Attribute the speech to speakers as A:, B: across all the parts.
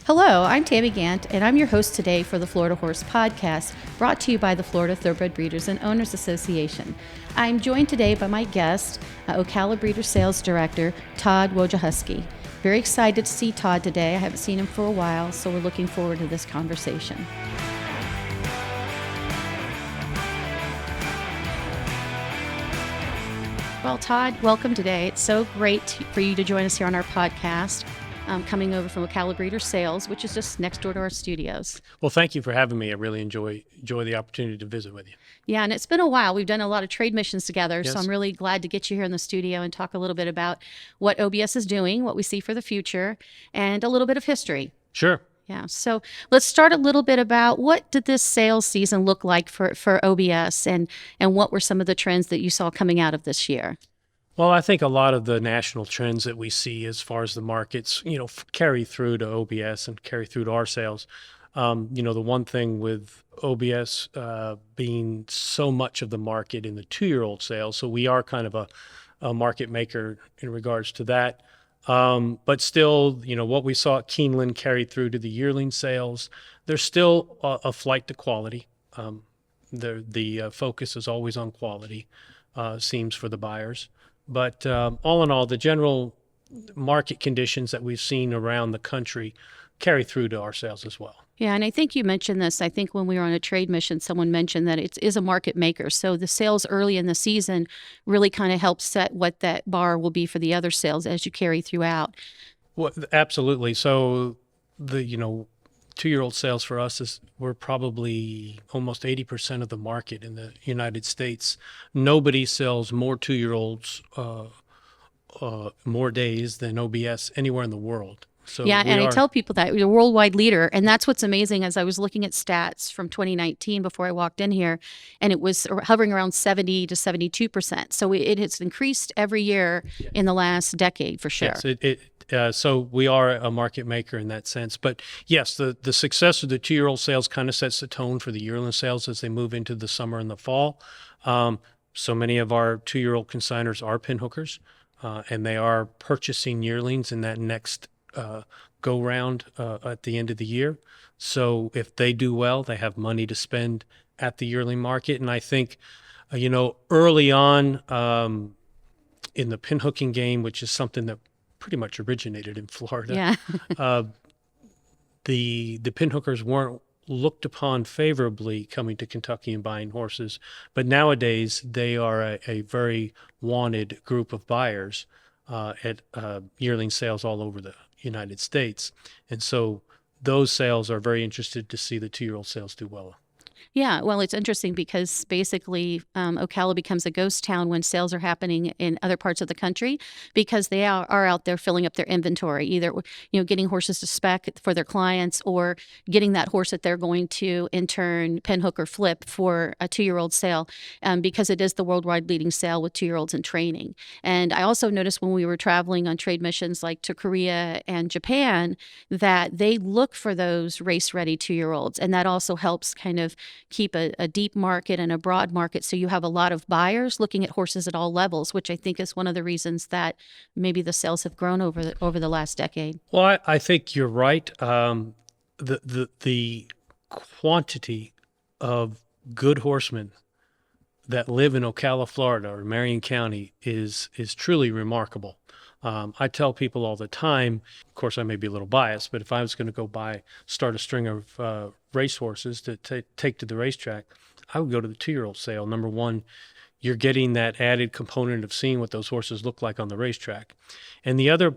A: Hello, I'm Tammy Gantt, and I'm your host today for the Florida Horse Podcast, brought to you by the Florida Thoroughbred Breeders and Owners Association. I'm joined today by my guest, Ocala Breeders Sales Director, Tod Wojciechowski. Very excited to see Tod today. I haven't seen him for a while, so we're looking forward to this conversation. Well, Tod, welcome today. It's so great for you to join us here on our podcast. Coming over from Ocala Breeders Sales, which is just next door to our studios.
B: Well, thank you for having me. I really enjoy the opportunity to visit with you.
A: Yeah, and it's been a while. We've done a lot of trade missions together,
B: Yes.
A: so I'm really glad to get you here in the studio and talk a little bit about what OBS is doing, what we see for the future, and a little bit of history.
B: Sure.
A: Yeah, so let's start a little bit about what did this sales season look like for OBS, and what were some of the trends that you saw coming out of this year?
B: Well, I think a lot of the national trends that we see as far as the markets, carry through to OBS and carry through to our sales. The one thing with OBS being so much of the market in the 2-year-old sales, so we are kind of a market maker in regards to that. But still, what we saw at Keeneland carried through to the yearling sales. There's still a flight to quality. The focus is always on quality, seems for the buyers. But all in all, the general market conditions that we've seen around the country carry through to our sales as well.
A: Yeah, and I think you mentioned this. I think when we were on a trade mission, someone mentioned that it is a market maker. So the sales early in the season really kind of helps set what that bar will be for the other sales as you carry throughout.
B: Well, absolutely. So the 2-year-old sales for us we're probably almost 80% of the market in the United States. Nobody sells more 2-year-olds more days than OBS anywhere in the world. So
A: yeah, and I tell people that we're a worldwide leader, and that's what's amazing. As I was looking at stats from 2019 before I walked in here, and it was hovering around 70 to 72%. So it has increased every year in the last decade for sure.
B: Yes, so we are a market maker in that sense. But yes, the success of the 2-year-old sales kind of sets the tone for the yearling sales as they move into the summer and the fall. So many of our 2-year-old consigners are pinhookers, and they are purchasing yearlings in that next go round at the end of the year. So if they do well, they have money to spend at the yearling market. And I think, early on in the pinhooking game, which is something that pretty much originated in Florida,
A: Yeah.
B: the pinhookers weren't looked upon favorably coming to Kentucky and buying horses. But nowadays, they are a very wanted group of buyers at yearling sales all over the United States. And so those sales are very interested to see the 2-year-old sales do well.
A: Yeah, well, it's interesting because basically Ocala becomes a ghost town when sales are happening in other parts of the country because they are out there filling up their inventory, either getting horses to spec for their clients or getting that horse that they're going to in turn pinhook or flip for a 2-year-old sale because it is the worldwide leading sale with 2-year-olds in training. And I also noticed when we were traveling on trade missions like to Korea and Japan that they look for those race-ready 2-year-olds, and that also helps kind of keep a deep market and a broad market. So you have a lot of buyers looking at horses at all levels, which I think is one of the reasons that maybe the sales have grown over the last decade.
B: Well, I think you're right. The quantity of good horsemen that live in Ocala, Florida, or Marion County is truly remarkable. I tell people all the time, of course I may be a little biased, but if I was going to go start a string of racehorses to take to the racetrack, I would go to the 2-year-old sale. Number one, you're getting that added component of seeing what those horses look like on the racetrack. And the other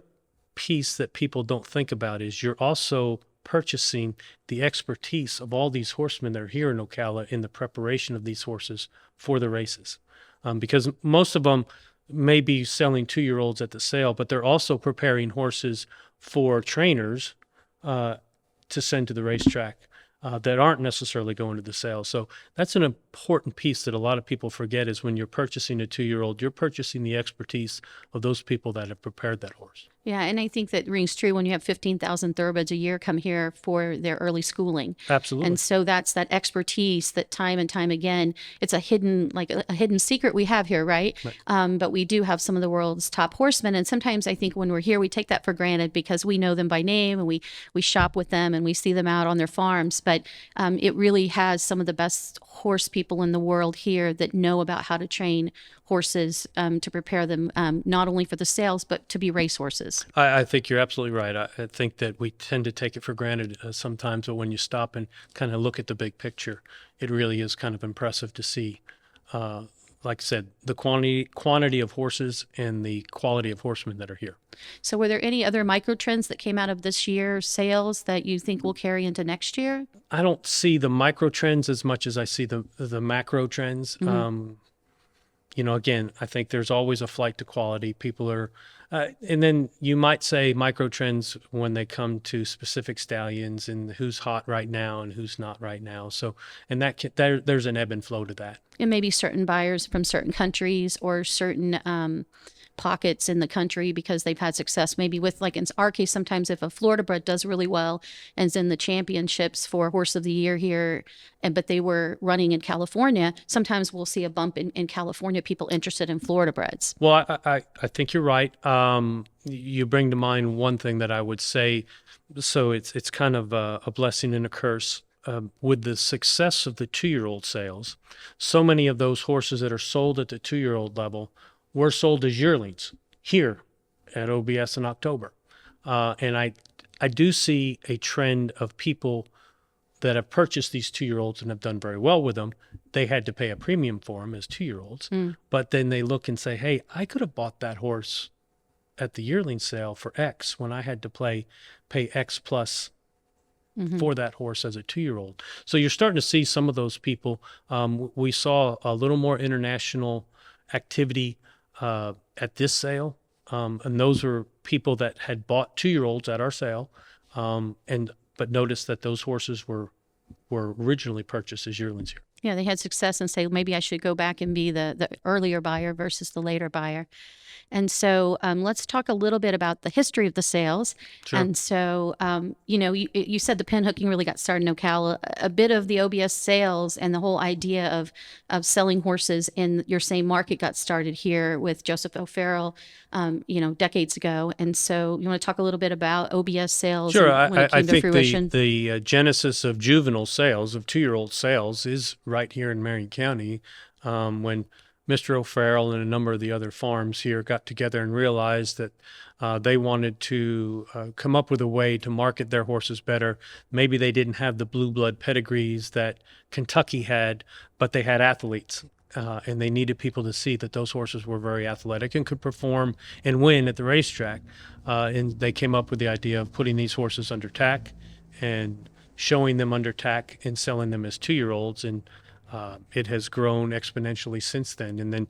B: piece that people don't think about is you're also purchasing the expertise of all these horsemen that are here in Ocala in the preparation of these horses for the races. Because most of them may be selling 2-year-olds at the sale, but they're also preparing horses for trainers to send to the racetrack that aren't necessarily going to the sale. So that's an important piece that a lot of people forget is when you're purchasing a 2-year-old, you're purchasing the expertise of those people that have prepared that horse.
A: Yeah, and I think that rings true when you have 15,000 thoroughbreds a year come here for their early schooling.
B: Absolutely.
A: And so that's that expertise that time and time again, it's a hidden, like a hidden secret we have here, right? But we do have some of the world's top horsemen. And sometimes I think when we're here, we take that for granted because we know them by name and we shop with them and we see them out on their farms. But it really has some of the best horse people in the world here that know about how to train horses to prepare them not only for the sales, but to be race horses.
B: I think you're absolutely right. I think that we tend to take it for granted sometimes, but when you stop and kind of look at the big picture, it really is kind of impressive to see, like I said, the quantity of horses and the quality of horsemen that are here.
A: So were there any other micro trends that came out of this year's sales that you think will carry into next year?
B: I don't see the micro trends as much as I see the macro trends. Again, I think there's always a flight to quality. People are, and then you might say micro trends when they come to specific stallions and who's hot right now and who's not right now. So, and there's an ebb and flow to that.
A: And maybe certain buyers from certain countries or certain pockets in the country because they've had success maybe with, like in our case, sometimes if a Florida bred does really well and is in the championships for horse of the year here, but they were running in California, sometimes we'll see a bump in California, people interested in Florida breds.
B: Well, I think you're right. You bring to mind one thing that I would say. So it's kind of a blessing and a curse. With the success of the 2-year-old sales, so many of those horses that are sold at the 2-year-old level were sold as yearlings here at OBS in October. And I do see a trend of people that have purchased these 2-year-olds and have done very well with them. They had to pay a premium for them as 2-year-olds, but then they look and say, hey, I could have bought that horse at the yearling sale for X when I had to pay X plus for that horse as a 2-year-old. So you're starting to see some of those people. We saw a little more international activity at this sale, and those were people that had bought 2-year-olds at our sale, but noticed that those horses were originally purchased as yearlings here.
A: Yeah, they had success and say, maybe I should go back and be the earlier buyer versus the later buyer. And so let's talk a little bit about the history of the sales.
B: Sure.
A: And so, you said the pin hooking really got started in Ocala. A bit of the OBS sales and the whole idea of selling horses in your same market got started here with Joseph O'Farrell, decades ago. And so you want to talk a little bit about OBS sales?
B: Sure.
A: And when it
B: I
A: came to
B: think
A: fruition?
B: the genesis of juvenile sales, of 2-year-old sales, is right here in Marion County, when Mr. O'Farrell and a number of the other farms here got together and realized that they wanted to come up with a way to market their horses better. Maybe they didn't have the blue blood pedigrees that Kentucky had, but they had athletes. And they needed people to see that those horses were very athletic and could perform and win at the racetrack. And they came up with the idea of putting these horses under tack and showing them under tack and selling them as 2-year-olds. And it has grown exponentially since then. And then,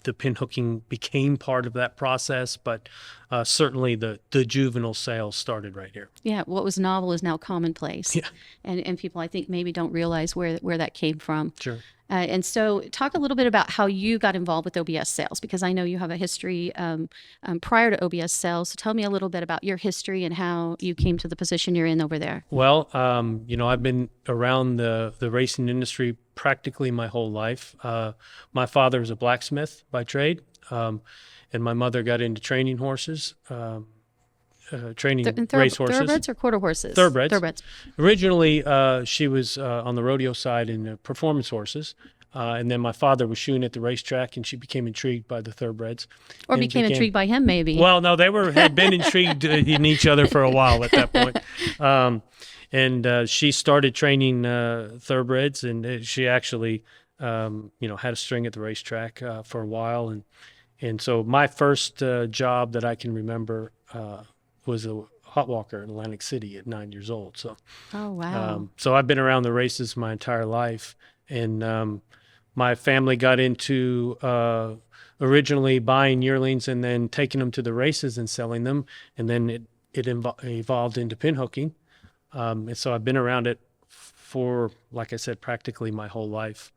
B: the pin hooking became part of that process, but certainly the juvenile sales started right here.
A: Yeah, what was novel is now commonplace.
B: Yeah.
A: And people, I think, maybe don't realize where that came from.
B: Sure.
A: And so talk a little bit about how you got involved with OBS sales, because I know you have a history prior to OBS sales. So tell me a little bit about your history and how you came to the position you're in over there.
B: Well, I've been around the racing industry practically my whole life. My father was a blacksmith by trade, and my mother got into training horses. Training race horses.
A: Thoroughbreds or quarter horses?
B: Thoroughbreds. Originally, she was on the rodeo side in performance horses. And then my father was shoeing at the racetrack, and she became intrigued by the thoroughbreds.
A: Or became intrigued by him, maybe.
B: Well, no, they had been intrigued in each other for a while at that point. And she started training thoroughbreds, and she actually, had a string at the racetrack for a while. And so my first job that I can remember was a hot walker in Atlantic City at 9 years old. So,
A: oh, wow.
B: So I've been around the races my entire life. And my family got into originally buying yearlings and then taking them to the races and selling them. And then it evolved into pin hooking. And so I've been around it for, like I said, practically my whole life.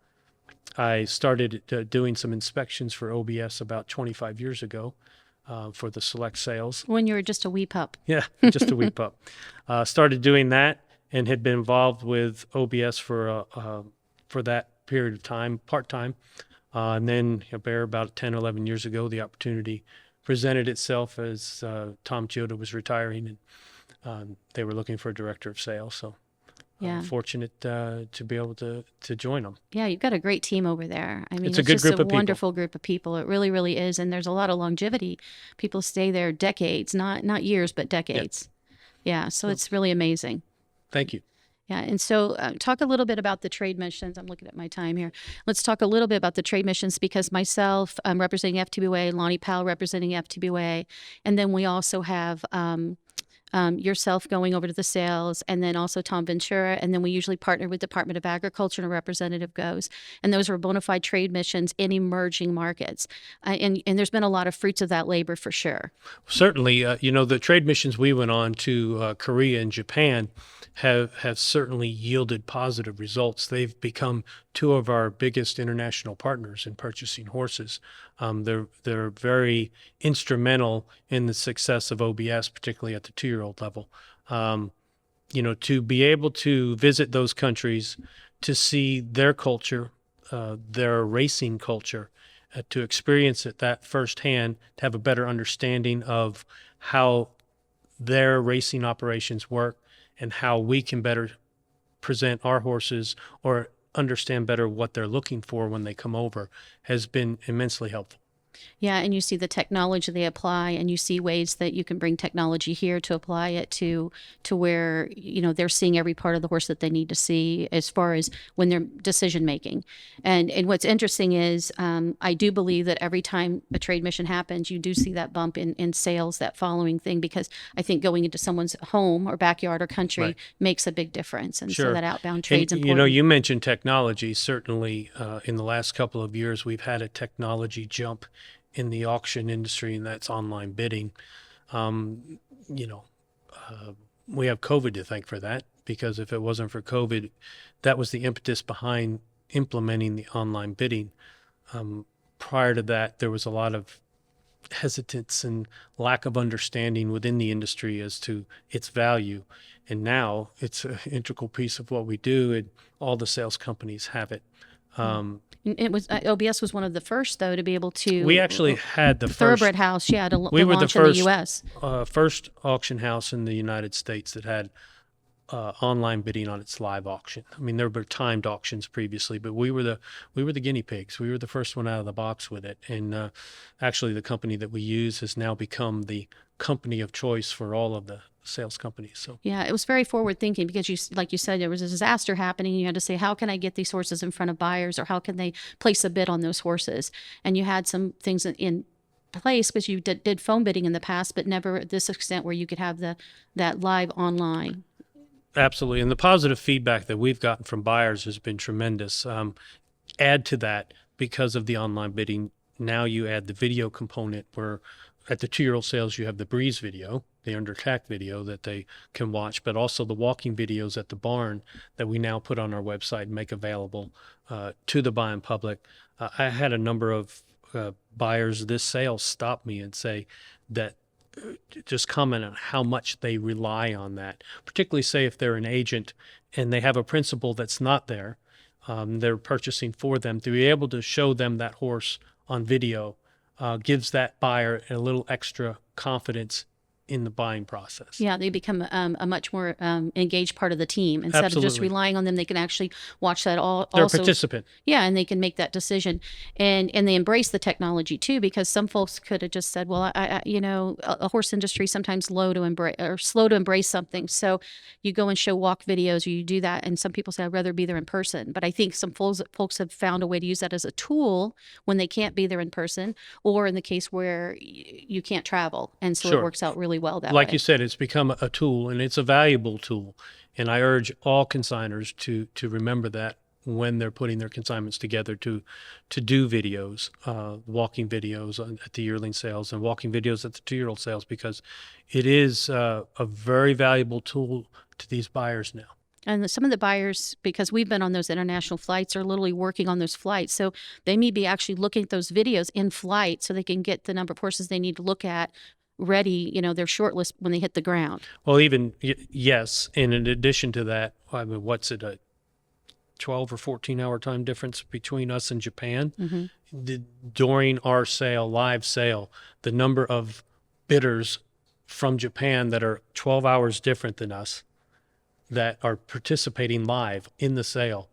B: I started doing some inspections for OBS about 25 years ago. for the select sales.
A: When you were just a wee pup.
B: Yeah, just a wee pup. Started doing that and had been involved with OBS for that period of time, part-time. And then about 10, 11 years ago, the opportunity presented itself as Tom Chioda was retiring, and they were looking for a director of sales. So
A: Yeah.
B: fortunate to be able to join them.
A: Yeah, you've got a great team over there. I mean,
B: It's a good
A: just
B: group
A: a
B: of people.
A: wonderful group of people. It really, really is. And there's a lot of longevity. People stay there decades, not years, but decades. Yeah, so it's really amazing.
B: Thank you.
A: Yeah, and so talk a little bit about the trade missions. I'm looking at my time here. Let's talk a little bit about the trade missions, because myself, I'm representing FTBOA, Lonny Powell representing FTBOA, and then we also have yourself going over to the sales, and then also Tom Ventura, and then we usually partner with Department of Agriculture, and a representative goes. And those are bona fide trade missions in emerging markets. And there's been a lot of fruits of that labor for sure.
B: Certainly, the trade missions we went on to Korea and Japan have certainly yielded positive results. They've become two of our biggest international partners in purchasing horses. They're very instrumental in the success of OBS, particularly at the 2-year-old level. To be able to visit those countries, to see their culture, their racing culture, to experience it that firsthand, to have a better understanding of how their racing operations work and how we can better present our horses or understand better what they're looking for when they come over, has been immensely helpful.
A: Yeah, and you see the technology they apply, and you see ways that you can bring technology here to apply it to where they're seeing every part of the horse that they need to see as far as when they're decision making. And what's interesting is I do believe that every time a trade mission happens, you do see that bump in sales, that following thing, because I think going into someone's home or backyard or country makes a big difference, and so that outbound trade's important.
B: You mentioned technology. Certainly, in the last couple of years, we've had a technology jump in the auction industry, and that's online bidding. We have COVID to thank for that, because if it wasn't for COVID, that was the impetus behind implementing the online bidding. Prior to that, there was a lot of hesitance and lack of understanding within the industry as to its value. And now it's an integral piece of what we do, and all the sales companies have it.
A: It was OBS was one of the first, though, to be able to.
B: We actually had the
A: Thoroughbred
B: first
A: house, to
B: we were
A: launch
B: the first,
A: in the U.S.
B: First auction house in the United States that had online bidding on its live auction. I mean, there were timed auctions previously, but we were the guinea pigs. We were the first one out of the box with it. And actually, the company that we use has now become the company of choice for all of the sales companies. So
A: yeah, it was very forward thinking, because like you said, there was a disaster happening, and you had to say, how can I get these horses in front of buyers, or how can they place a bid on those horses? And you had some things in place, because you did phone bidding in the past, but never at this extent where you could have that live online.
B: Absolutely. And the positive feedback that we've gotten from buyers has been tremendous. Add to that, because of the online bidding, now you add the video component, where at the 2-year-old sales, you have the breeze video, the under attack video that they can watch, but also the walking videos at the barn that we now put on our website and make available to the buying public. I had a number of buyers this sale stop me and say that, just comment on how much they rely on that, particularly say if they're an agent and they have a principal that's not there, they're purchasing for them, to be able to show them that horse on video gives that buyer a little extra confidence in the buying process.
A: Yeah, they become a much more engaged part of the team. Instead of just relying on them, they can actually watch that
B: They're a participant.
A: Yeah, and they can make that decision. And they embrace the technology too, because some folks could have just said, well, a horse industry is sometimes slow to embrace something. So you go and show walk videos, or you do that, and some people say, I'd rather be there in person. But I think some folks have found a way to use that as a tool when they can't be there in person, or in the case where you can't travel. And so it works out really well that way.
B: Like you said, it's become a tool, and it's a valuable tool. And I urge all consigners to remember that when they're putting their consignments together, to do videos, walking videos at the yearling sales and walking videos at the 2-year-old sales, because it is a very valuable tool to these buyers now.
A: And some of the buyers, because we've been on those international flights, are literally working on those flights. So they may be actually looking at those videos in flight so they can get the number of horses they need to look at ready, their short list when they hit the ground.
B: Well, even, yes. And in addition to that, I mean, what's it, a 12 or 14-hour time difference between us and Japan?
A: Mm-hmm.
B: During our live sale, the number of bidders from Japan that are 12 hours different than us that are participating live in the sale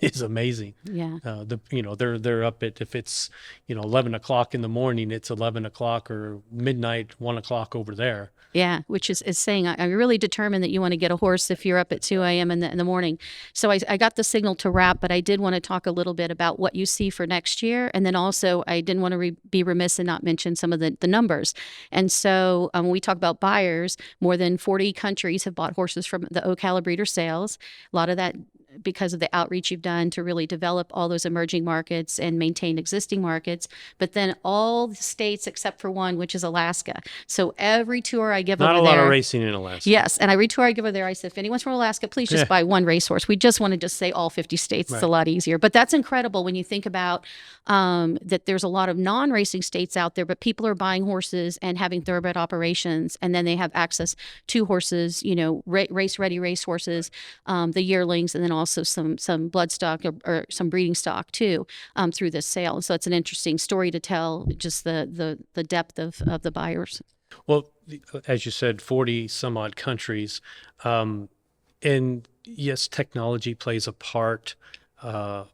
B: is amazing.
A: Yeah.
B: They're up at, if it's 11 o'clock in the morning, it's 11 o'clock or midnight, 1 o'clock over there.
A: Yeah, which is saying I'm really determined that you want to get a horse if you're up at 2 a.m. in the morning. So I got the signal to wrap, but I did want to talk a little bit about what you see for next year. And then also I didn't want to be remiss and not mention some of the numbers. And so when we talk about buyers, more than 40 countries have bought horses from the Ocala Breeders Sales. A lot of that because of the outreach you've done to really develop all those emerging markets and maintain existing markets, but then all the states except for one, which is Alaska. So every tour I give
B: Not
A: over
B: a lot
A: there,
B: of racing in Alaska.
A: yes, and every tour I give over there, I said, if anyone's from Alaska, please just buy one racehorse. We just want to just say all 50 states. It's a lot easier. But that's incredible when you think about that there's a lot of non-racing states out there, but people are buying horses and having thoroughbred operations, and then they have access to horses, race-ready racehorses, the yearlings, and then also some bloodstock or some breeding stock too through this sale. So it's an interesting story to tell, just the depth of the buyers.
B: Well, as you said, 40 some odd countries. And yes, technology plays a part. Our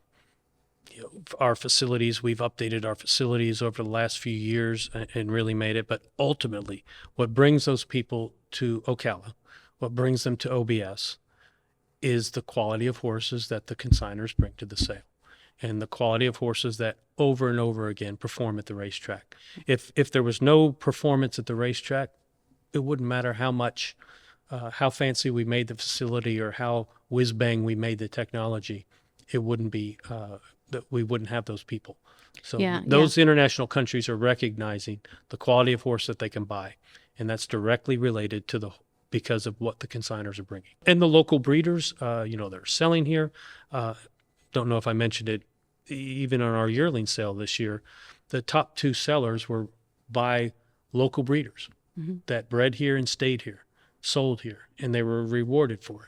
B: facilities, we've updated our facilities over the last few years and really made it. But ultimately, what brings those people to Ocala, what brings them to OBS, is the quality of horses that the consigners bring to the sale, and the quality of horses that over and over again perform at the racetrack. If there was no performance at the racetrack, it wouldn't matter how much, how fancy we made the facility or how whiz-bang we made the technology. It wouldn't be, that we wouldn't have those people. So those international countries are recognizing the quality of horse that they can buy, and that's directly related to because of what the consigners are bringing. And the local breeders, they're selling here. Don't know if I mentioned it, even on our yearling sale this year, the top 2 sellers were by local breeders that bred here and stayed here, sold here, and they were rewarded for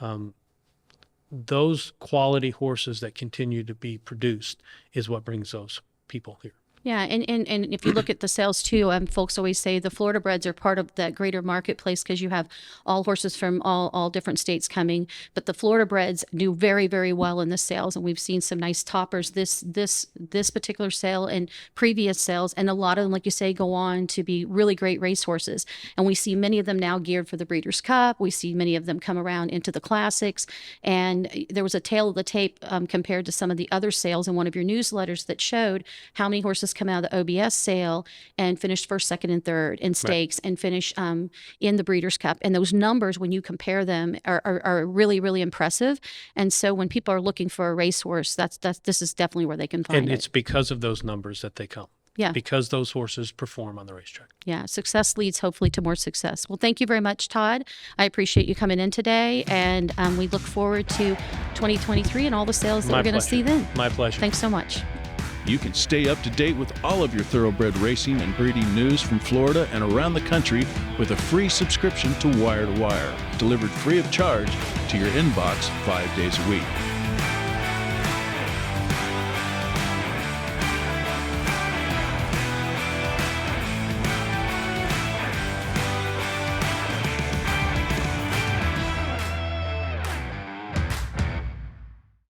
B: it. Those quality horses that continue to be produced is what brings those people here.
A: Yeah, and if you look at the sales too, folks always say the Florida breds are part of that greater marketplace because you have all horses from all different states coming. But the Florida breds do very, very well in the sales, and we've seen some nice toppers this particular sale and previous sales, and a lot of them, like you say, go on to be really great racehorses. And we see many of them now geared for the Breeders' Cup. We see many of them come around into the classics. And there was a tail of the tape compared to some of the other sales in one of your newsletters that showed how many horses come out of the OBS sale and finish first, second, and third in stakes and finish in the Breeders' Cup. And those numbers, when you compare them, are really, really impressive. And so when people are looking for a racehorse, this is definitely where they can find it.
B: And it's because of those numbers that they come.
A: Yeah.
B: Because those horses perform on the racetrack.
A: Yeah. Success leads hopefully to more success. Well, thank you very much, Tod. I appreciate you coming in today, and we look forward to 2023 and all the sales that we're going to see then.
B: My pleasure.
A: Thanks so much.
C: You can stay up to date with all of your thoroughbred racing and breeding news from Florida and around the country with a free subscription to Wire to Wire, delivered free of charge to your inbox 5 days a week.